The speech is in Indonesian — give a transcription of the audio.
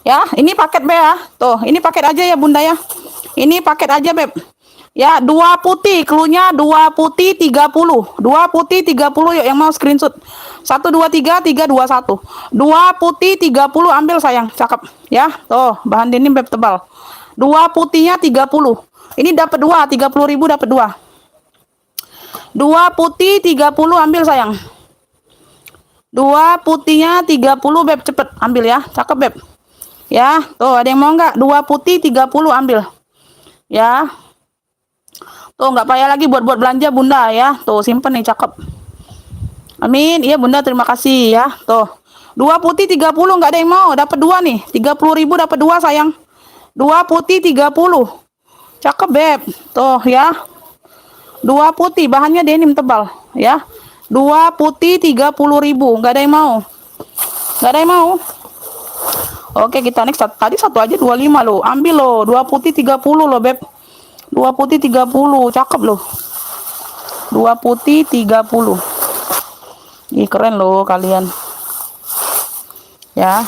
Ya, ini paket Beb ya. Tuh, ini paket aja ya Bunda ya. Ini paket aja Beb. Ya, dua putih, klunya dua putih 30. Dua putih 30 yuk yang mau screenshot. Satu dua tiga tiga dua satu. Dua putih 30 ambil sayang, cakep. Ya, tuh bahan denim Beb tebal. Dua putihnya 30. Ini dapat dua, 30.000 dapat dua. Dua putih 30 ambil sayang. Dua putihnya 30 Beb, cepet ambil ya, cakep Beb. Ya, tuh ada yang mau nggak? Dua putih 30 ambil. Ya. Tuh nggak payah lagi buat belanja Bunda ya. Tuh simpen nih cakep. Amin. Iya Bunda terima kasih ya. Tuh. Dua putih 30 nggak ada yang mau. Dapat dua nih. 30.000 dapat dua sayang. Dua putih 30. Cakep Beb. Tuh ya. Dua putih bahannya denim tebal ya. Dua putih 30.000. Nggak ada yang mau. Nggak ada yang mau. Oke kita next. Tadi satu aja 25 loh. Ambil loh. Dua putih 30 loh Beb. Dua putih 30. Cakep loh. Dua putih 30. Ih keren loh kalian. Ya.